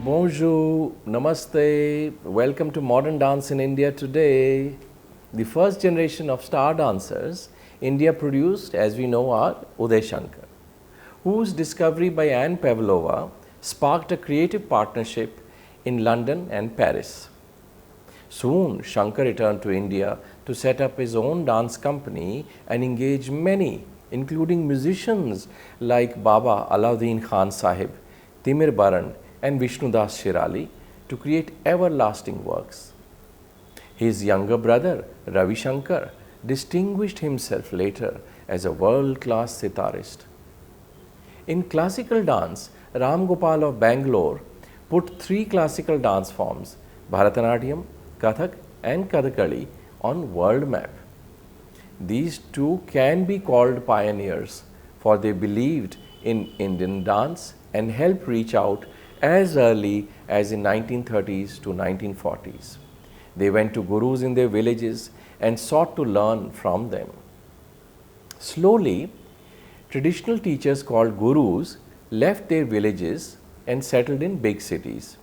Bonjour, Namaste, welcome to Modern Dance in India today. The first generation of star dancers India produced, as we know, are UDAYSHANKAR, whose discovery by Anne Pavlova sparked a creative partnership in London and Paris. Soon, Shankar returned to India to set up his own dance company and engage many, including musicians like Baba Alauddin Khan Sahib, Timir Baran, and Vishnudas Shirali to create everlasting works. His younger brother, Ravi Shankar, distinguished himself later as a world-class sitarist. In classical dance, Ram Gopal of Bangalore put three classical dance forms, Bharatanatyam, Kathak and Kathakali, on world map. These two can be called pioneers, for they believed in Indian dance and helped reach out as early as in 1930s to 1940s. They went to gurus in their villages and sought to learn from them. Slowly, traditional teachers called gurus left their villages and settled in big cities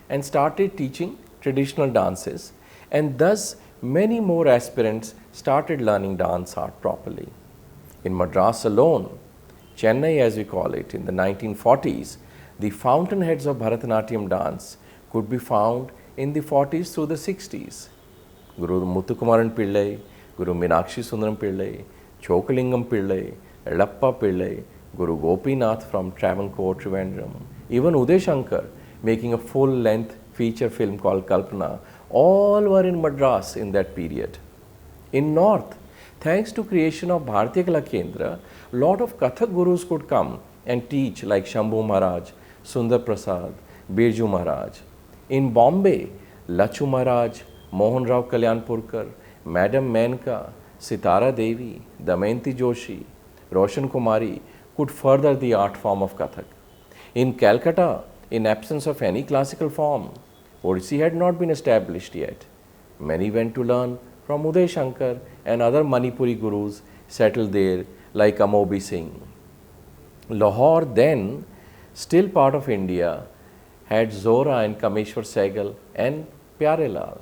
and started teaching traditional dances, and thus many more aspirants started learning dance art properly. In Madras alone, Chennai as we call it, in the 1940s, the fountainheads of Bharatanatyam dance could be found in the 40s through the 60s. Guru Muthukumaran Pillai, Guru Meenakshi Sundaram Pillai, Chokalingam Pillai, Elappa Pillai, Guru Gopinath from Travancore, Trivandrum, even UDAYSHANKAR making a full-length feature film called Kalpana, all were in Madras in that period. In North, thanks to creation of Bharatiya Kala Kendra, lot of Kathak gurus could come and teach like Shambhu Maharaj, Sundar Prasad, Birju Maharaj. In Bombay, Lachu Maharaj, Mohan Rao Kalyanpurkar, Madam Menka, Sitara Devi, Damayanti Joshi, Roshan Kumari could further the art form of Kathak. In Calcutta, in absence of any classical form, Odissi had not been established yet. Many went to learn from UDAYSHANKAR and other Manipuri gurus settled there like Amobi Singh. Lahore then, still part of India, had Zora and Kameshwar Sehgal and Pyarelal.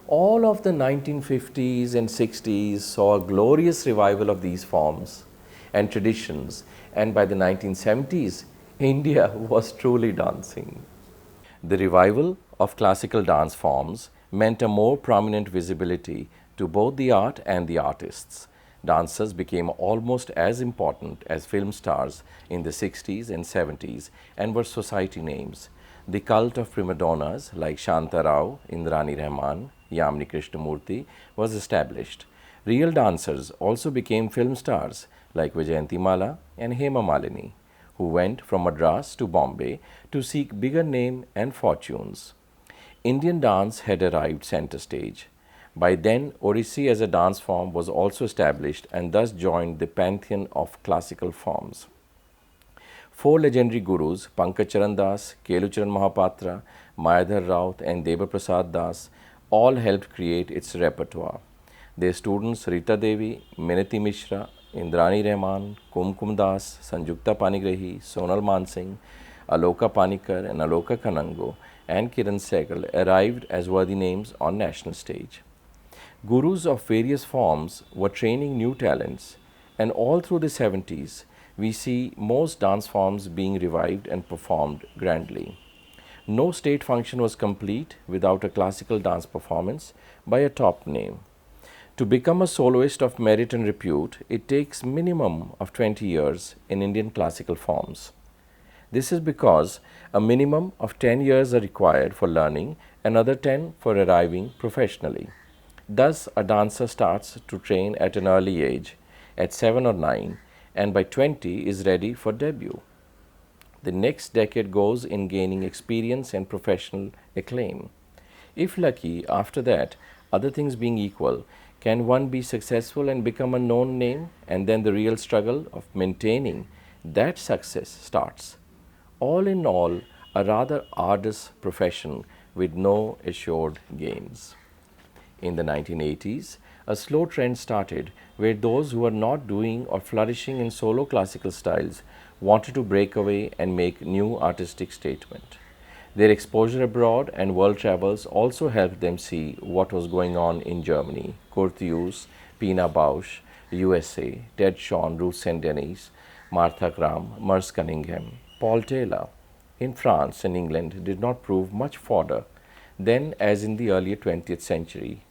All of the 1950s and 60s saw a glorious revival of these forms and traditions, and by the 1970s, India was truly dancing. The revival of classical dance forms meant a more prominent visibility to both the art and the artists. Dancers became almost as important as film stars in the 60s and 70s and were society names. The cult of prima donnas like Shanta Rao, Indrani Rahman, Yamini Krishnamurthy was established. Real dancers also became film stars like Vijayanti Mala and Hema Malini, who went from Madras to Bombay to seek bigger name and fortunes. Indian dance had arrived center stage. By then, Odissi as a dance form was also established and thus joined the pantheon of classical forms. Four legendary gurus, Pankaj Charan Das, Kelucharan Mahapatra, Mayadhar Raut and Deva Prasad Das, all helped create its repertoire. Their students Rita Devi, Minati Mishra, Indrani Rahman, Kumkum Das, Sanjukta Panigrahi, Sonal Mansingh, Aloka Panikar and Aloka Kanango and Kiran Sehgal arrived as worthy names on national stage. Gurus of various forms were training new talents, and all through the 70s, we see most dance forms being revived and performed grandly. No state function was complete without a classical dance performance by a top name. To become a soloist of merit and repute, it takes minimum of 20 years in Indian classical forms. This is because a minimum of 10 years are required for learning, another 10 for arriving professionally. Thus, a dancer starts to train at an early age, at 7 or 9, and by 20 is ready for debut. The next decade goes in gaining experience and professional acclaim. If lucky, after that, other things being equal, can one be successful and become a known name, and then the real struggle of maintaining that success starts. All in all, a rather arduous profession with no assured gains. In the 1980s, a slow trend started where those who were not doing or flourishing in solo classical styles wanted to break away and make new artistic statement. Their exposure abroad and world travels also helped them see what was going on in Germany. Kurt Hughes, Pina Bausch, USA, Ted Shawn, Ruth St. Denis, Martha Graham, Merce Cunningham, Paul Taylor in France and England did not prove much fodder. Then, as in the early 20th century,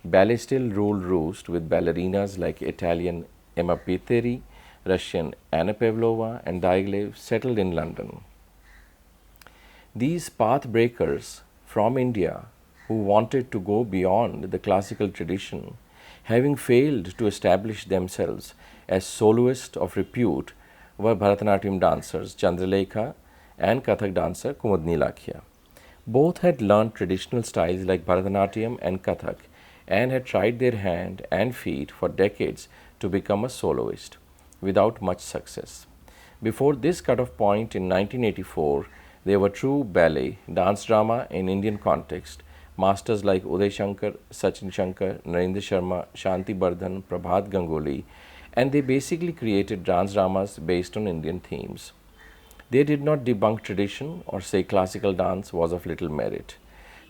ballet still ruled roost with ballerinas like Italian Emma Pitteri, Russian Anna Pavlova, and Diaghilev settled in London. These path breakers from India who wanted to go beyond the classical tradition, having failed to establish themselves as soloists of repute, were Bharatanatyam dancers Chandralekha and Kathak dancer Kumudni Lakhia. Both had learned traditional styles like Bharatanatyam and Kathak and had tried their hand and feet for decades to become a soloist without much success. Before this cutoff point in 1984, they were true ballet, dance drama in Indian context, masters like UDAYSHANKAR, Sachin Shankar, Narendra Sharma, Shanti Bardhan, Prabhat Ganguly, and they basically created dance dramas based on Indian themes. They did not debunk tradition or say classical dance was of little merit.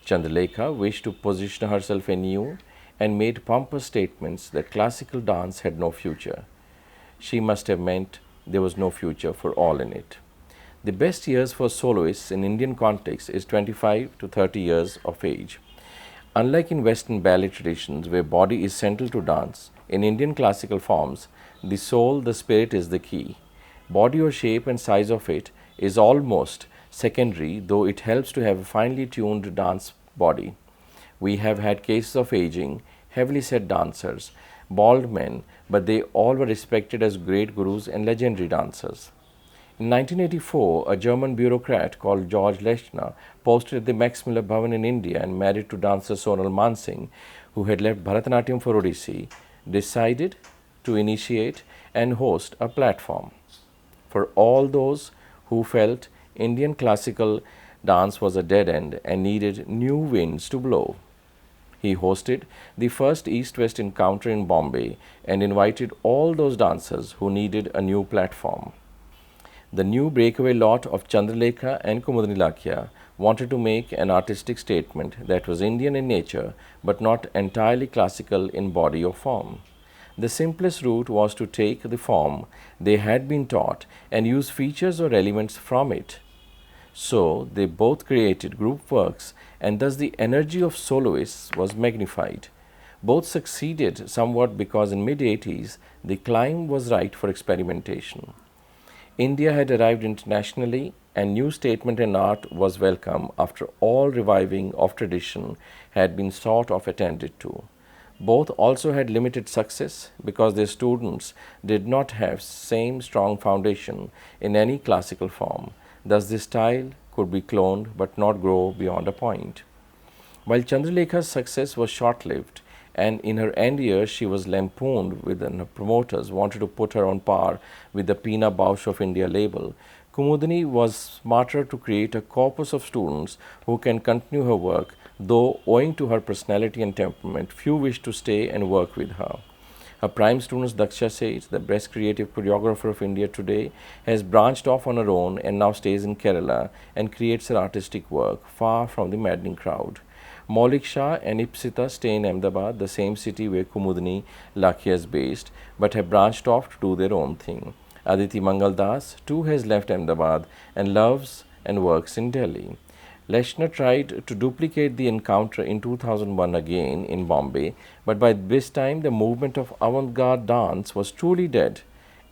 Chandralekha wished to position herself anew and made pompous statements that classical dance had no future. She must have meant there was no future for all in it. The best years for soloists in Indian context is 25 to 30 years of age. Unlike in Western ballet traditions where body is central to dance, in Indian classical forms, the soul, the spirit is the key. Body or shape and size of it is almost secondary, though it helps to have a finely tuned dance body. We have had cases of aging, heavily set dancers, bald men, but they all were respected as great gurus and legendary dancers. In 1984, a German bureaucrat called George Lechner posted at the Max Miller Bhavan in India and married to dancer Sonal Mansingh, who had left Bharatanatyam for Odissi, decided to initiate and host a platform for all those who felt Indian classical dance was a dead end and needed new winds to blow. He hosted the first East-West encounter in Bombay and invited all those dancers who needed a new platform. The new breakaway lot of Chandralekha and Kumudni Lakhia wanted to make an artistic statement that was Indian in nature but not entirely classical in body or form. The simplest route was to take the form they had been taught and use features or elements from it. So they both created group works and thus the energy of soloists was magnified. Both succeeded somewhat because in mid-80s the climb was right for experimentation. India had arrived internationally and new statement in art was welcome after all reviving of tradition had been sort of attended to. Both also had limited success because their students did not have same strong foundation in any classical form. Thus the style could be cloned but not grow beyond a point. While Chandralekha's success was short-lived, and in her end years she was lampooned when her promoters wanted to put her on par with the Pina Bausch of India label, Kumudni was smarter to create a corpus of students who can continue her work, though owing to her personality and temperament, few wished to stay and work with her. Her prime student Daksha Seth, the best creative choreographer of India today, has branched off on her own and now stays in Kerala and creates her artistic work far from the maddening crowd. Maulik Shah and Ipsita stay in Ahmedabad, the same city where Kumudni Lakhia is based, but have branched off to do their own thing. Aditi Mangal Das too has left Ahmedabad and lives and works in Delhi. Lechner tried to duplicate the encounter in 2001 again in Bombay, but by this time the movement of avant-garde dance was truly dead,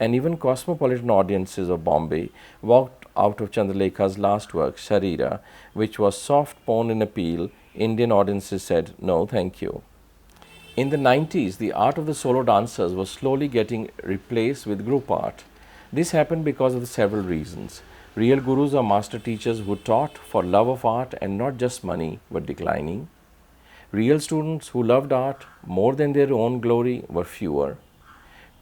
and even cosmopolitan audiences of Bombay walked out of Chandralekha's last work, Sharira, which was soft porn in appeal. Indian audiences said, no, thank you. In the 90s, the art of the solo dancers was slowly getting replaced with group art. This happened because of several reasons. Real gurus or master teachers who taught for love of art and not just money were declining. Real students who loved art more than their own glory were fewer.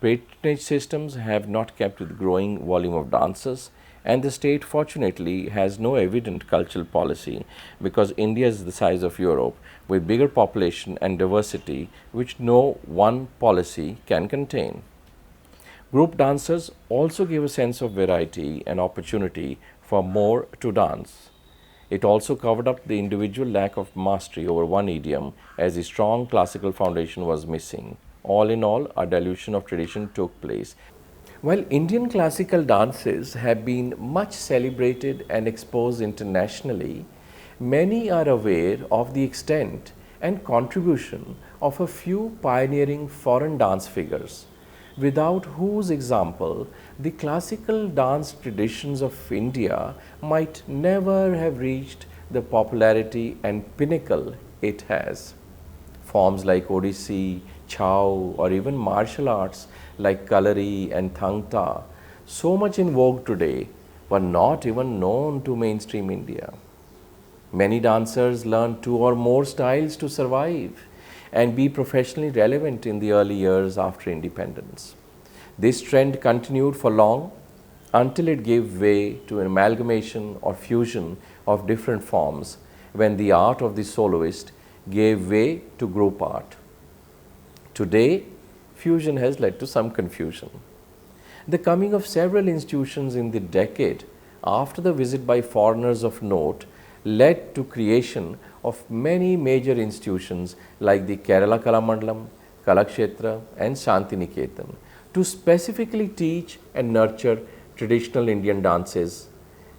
Patronage systems have not kept with the growing volume of dancers, and the state fortunately has no evident cultural policy because India is the size of Europe with bigger population and diversity which no one policy can contain. Group dancers also give a sense of variety and opportunity for more to dance. It also covered up the individual lack of mastery over one idiom, as the strong classical foundation was missing. All in all, a dilution of tradition took place. While Indian classical dances have been much celebrated and exposed internationally, many are aware of the extent and contribution of a few pioneering foreign dance figures, without whose example the classical dance traditions of India might never have reached the popularity and pinnacle it has. Forms like Odissi, Chow, or even martial arts like Kalari and Thangta, so much in vogue today, were not even known to mainstream India. Many dancers learned two or more styles to survive and be professionally relevant in the early years after independence. This trend continued for long until it gave way to an amalgamation or fusion of different forms when the art of the soloist gave way to group art. Today, fusion has led to some confusion. The coming of several institutions in the decade after the visit by foreigners of note led to creation of many major institutions like the Kerala Kalamandalam, Kalakshetra and Shantiniketan to specifically teach and nurture traditional Indian dances,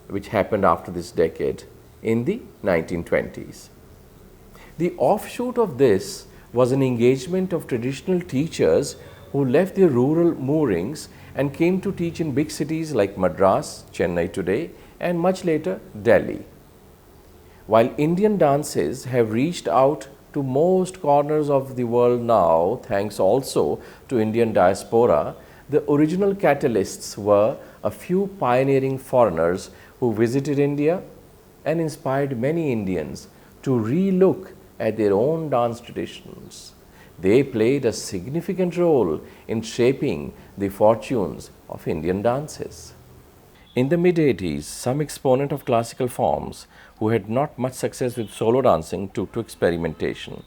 which happened after this decade in the 1920s. The offshoot of this was an engagement of traditional teachers who left their rural moorings and came to teach in big cities like Madras, Chennai today, and much later Delhi. While Indian dances have reached out to most corners of the world now, thanks also to Indian diaspora, the original catalysts were a few pioneering foreigners who visited India and inspired many Indians to re-look at their own dance traditions. They played a significant role in shaping the fortunes of Indian dances. In the mid-80s, some exponent of classical forms who had not much success with solo dancing took to experimentation.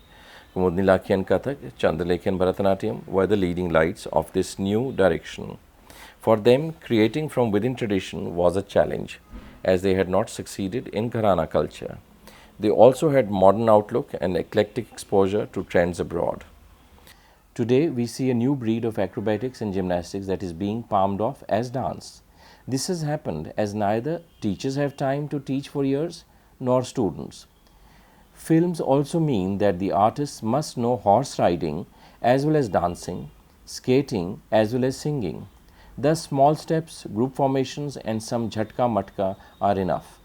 Kumudni Lakhian Kathak, Chandralekhan Bharatanatyam were the leading lights of this new direction. For them, creating from within tradition was a challenge, as they had not succeeded in Gharana culture. They also had modern outlook and eclectic exposure to trends abroad. Today, we see a new breed of acrobatics and gymnastics that is being palmed off as dance. This has happened as neither teachers have time to teach for years nor students. Films also mean that the artists must know horse riding as well as dancing, skating as well as singing. Thus, small steps, group formations, and some jhatka matka are enough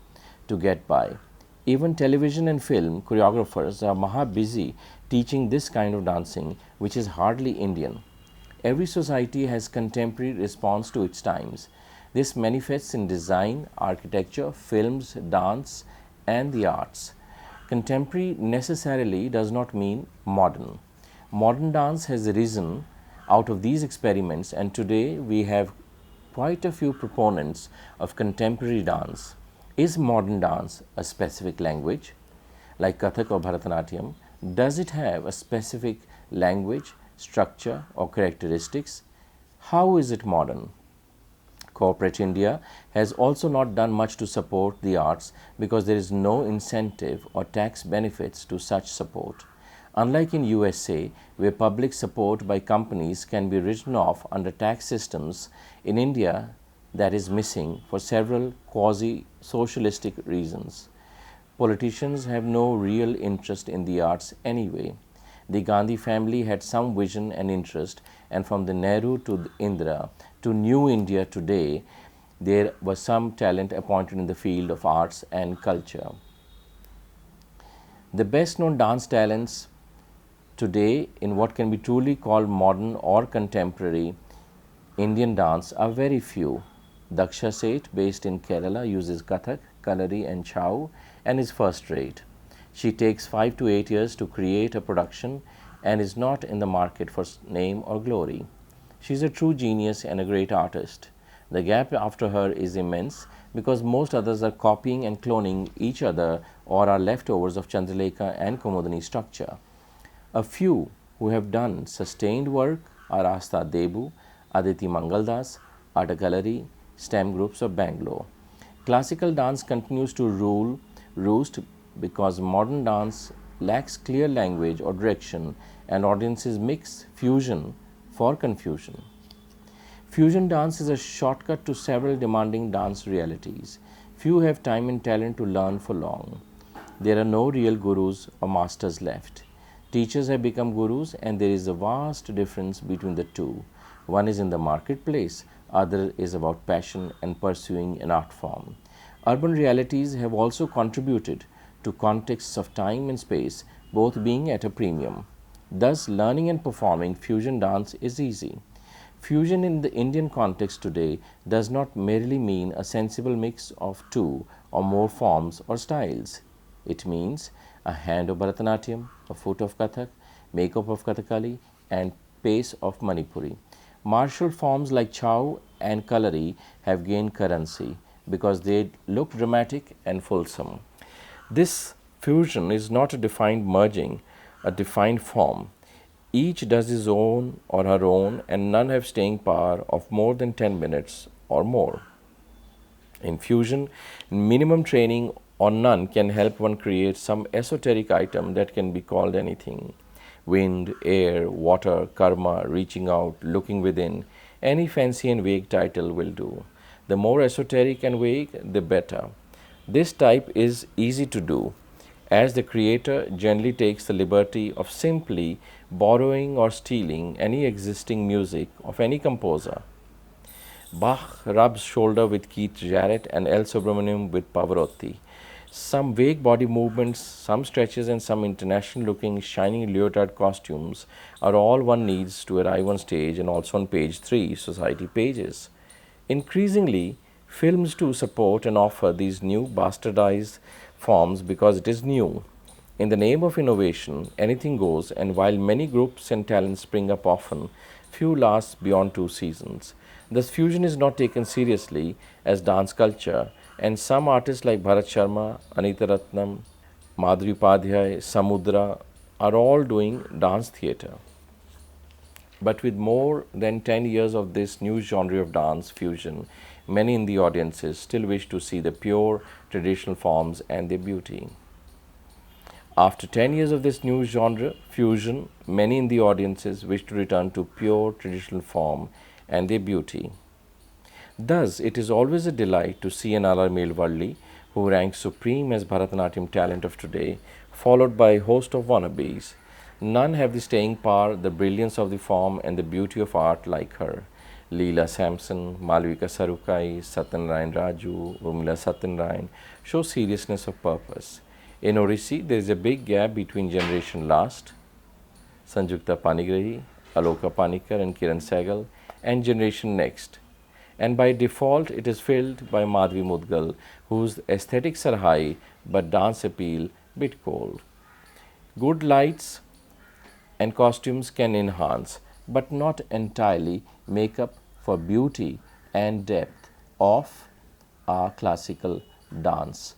to get by. Even television and film choreographers are maha busy teaching this kind of dancing, which is hardly Indian. Every society has contemporary response to its times. This manifests in design, architecture, films, dance, and the arts. Contemporary necessarily does not mean modern. Modern dance has arisen out of these experiments, and today we have quite a few proponents of contemporary dance. Is modern dance a specific language? Like Kathak or Bharatanatyam, does it have a specific language, structure, or characteristics? How is it modern? Corporate India has also not done much to support the arts because there is no incentive or tax benefits to such support. Unlike in USA, where public support by companies can be written off under tax systems, in India that is missing for several quasi-socialistic reasons. Politicians have no real interest in the arts anyway. The Gandhi family had some vision and interest, and from the Nehru to Indira to New India today, there was some talent appointed in the field of arts and culture. The best known dance talents today in what can be truly called modern or contemporary Indian dance are very few. Daksha Seth, based in Kerala, uses Kathak, Kalari and Chow and is first rate. She takes 5 to 8 years to create a production and is not in the market for name or glory. She is a true genius and a great artist. The gap after her is immense because most others are copying and cloning each other or are leftovers of Chandralekha and Kumudini structure. A few who have done sustained work are Asta Debu, Aditi Mangaldas, Art Gallery, STEM groups of Bangalore. Classical dance continues to rule roost because modern dance lacks clear language or direction and audiences mix fusion for confusion. Fusion dance is a shortcut to several demanding dance realities. Few have time and talent to learn for long. There are no real gurus or masters left. Teachers have become gurus and there is a vast difference between the two. One is in the marketplace, other is about passion and pursuing an art form. Urban realities have also contributed to contexts of time and space, both being at a premium. Thus, learning and performing fusion dance is easy. Fusion in the Indian context today does not merely mean a sensible mix of two or more forms or styles. It means a hand of Bharatanatyam, a foot of Kathak, makeup of Kathakali, and pace of Manipuri. Martial forms like Chow and Kalari have gained currency because they look dramatic and fulsome. This fusion is not a defined merging, a defined form. Each does his own or her own, and none have staying power of more than 10 minutes or more. In fusion, minimum training or none can help one create some esoteric item that can be called anything. Wind, air, water, karma, reaching out, looking within, any fancy and vague title will do. The more esoteric and vague, the better. This type is easy to do, as the creator generally takes the liberty of simply borrowing or stealing any existing music of any composer. Bach rubs shoulder with Keith Jarrett and L. Subramaniam with Pavarotti. Some vague body movements, some stretches, and some international looking shining leotard costumes are all one needs to arrive on stage and also on page 3 society pages. Increasingly, films too support and offer these new bastardized forms because it is new. In the name of innovation, anything goes, and while many groups and talents spring up often, few last beyond 2 seasons. Thus, fusion is not taken seriously as dance culture, and some artists like Bharat Sharma, Anita Ratnam, Madhuri Upadhyay, Samudra are all doing dance theatre. But with more than 10 years of this new genre of dance fusion, many in the audiences still wish to see the pure traditional forms and their beauty. After 10 years of this new genre, fusion, many in the audiences wish to return to pure traditional form and their beauty. Thus, it is always a delight to see an Alarmil Valli, who ranks supreme as Bharatanatyam talent of today, followed by a host of wannabes. None have the staying power, the brilliance of the form, and the beauty of art like her. Leela Sampson, Malvika Sarukai, Satyanarayan Raju, Urmila Satyanarayan show seriousness of purpose. In Odissi, there is a big gap between generation last, Sanjukta Panigrahi, Aloka Panikar and Kiran Sehgal, and generation next. And by default, it is filled by Madhvi Mudgal, whose aesthetics are high but dance appeal bit cold. Good lights and costumes can enhance, but not entirely make up for beauty and depth of our classical dance.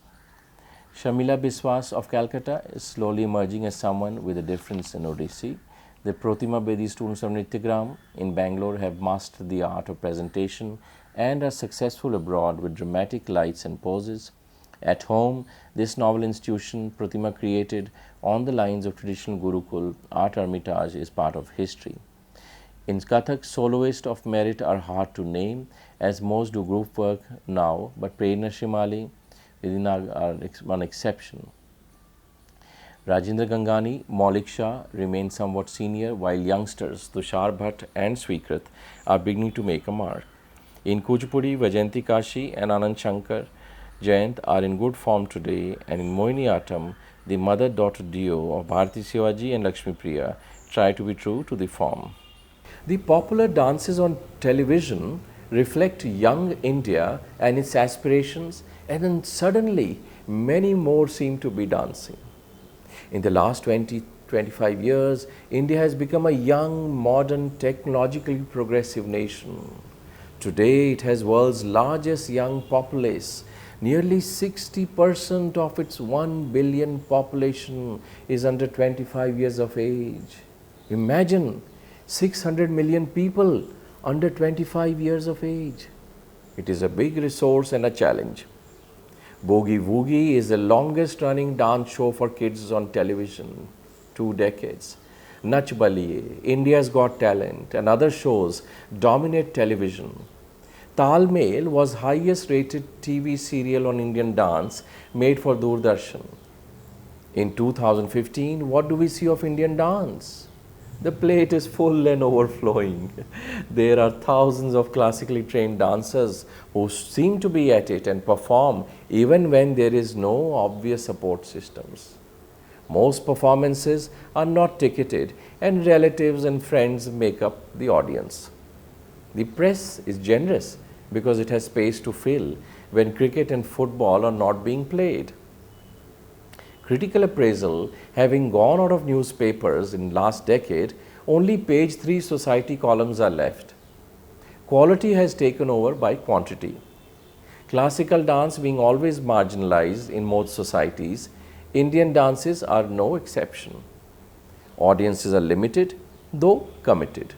Shamila Biswas of Calcutta is slowly emerging as someone with a difference in Odissi. The Protima Bedi students of Nityagram in Bangalore have mastered the art of presentation and are successful abroad with dramatic lights and poses. At home, this novel institution Pratima created on the lines of traditional Gurukul art hermitage is part of history. In Kathak, soloists of merit are hard to name, as most do group work now, but Prerna Shimali are one exception. Rajendra Gangani, Maulik Shah remain somewhat senior, while youngsters Tushar Bhatt and Swikrit are beginning to make a mark. In Kuchipudi, Vajayanti Kashi and Anand Shankar Jayant are in good form today, and in Mohiniyattam, the mother-daughter duo of Bharati Shivaji and Lakshmi Priya try to be true to the form. The popular dances on television reflect young India and its aspirations, and then suddenly many more seem to be dancing. In the last 20-25 years, India has become a young, modern, technologically progressive nation. Today, it has world's largest young populace. Nearly 60% of its 1 billion population is under 25 years of age. Imagine 600 million people under 25 years of age. It is a big resource and a challenge. Boogie Woogie is the longest running dance show for kids on television, 2 decades. Nach Baliye, India's Got Talent, and other shows dominate television. Talmel was highest rated TV serial on Indian dance made for Doordarshan. In 2015, what do we see of Indian dance? The plate is full and overflowing. There are thousands of classically trained dancers who seem to be at it and perform even when there is no obvious support systems. Most performances are not ticketed, and relatives and friends make up the audience. The press is generous because it has space to fill when cricket and football are not being played. Critical appraisal having gone out of newspapers in last decade, only page 3 society columns are left. Quality has taken over by quantity. Classical dance being always marginalized in most societies, Indian dances are no exception. Audiences are limited, though committed.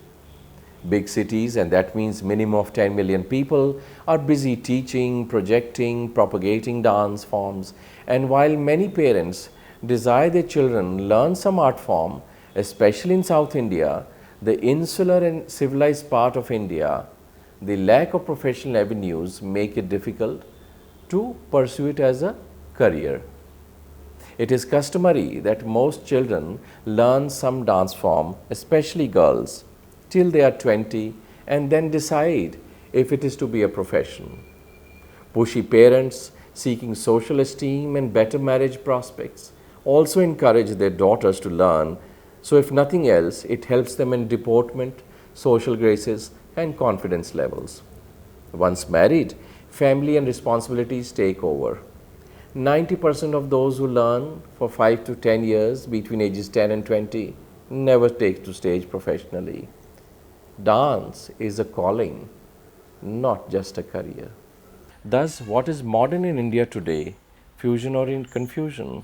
Big cities, and that means minimum of 10 million people, are busy teaching, projecting, propagating dance forms, and while many parents desire their children learn some art form, especially in South India, the insular and civilized part of India, the lack of professional avenues make it difficult to pursue it as a career. It is customary that most children learn some dance form, especially girls, till they are 20 and then decide if it is to be a profession. Pushy parents seeking social esteem and better marriage prospects also encourage their daughters to learn, so if nothing else, it helps them in deportment, social graces, and confidence levels. Once married, family and responsibilities take over. 90% of those who learn for 5 to 10 years between ages 10 and 20 never take to stage professionally. Dance is a calling, not just a career. Thus, what is modern in India today? Fusion or in confusion?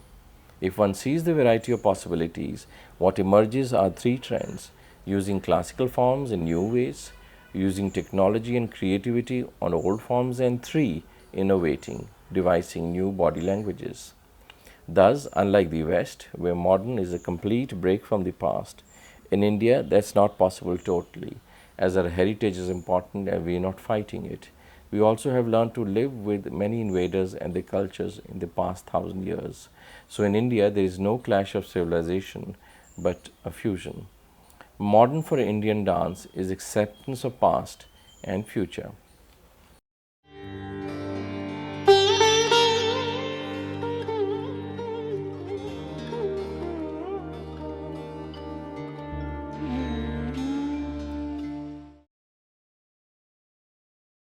If one sees the variety of possibilities, what emerges are 3 trends: using classical forms in new ways, using technology and creativity on old forms, and 3, innovating, devising new body languages. Thus, unlike the West, where modern is a complete break from the past, in India that's not possible totally, as our heritage is important and we are not fighting it. We also have learned to live with many invaders and their cultures in the past 1,000 years. So in India, there is no clash of civilization, but a fusion. Modern for Indian dance is acceptance of past and future.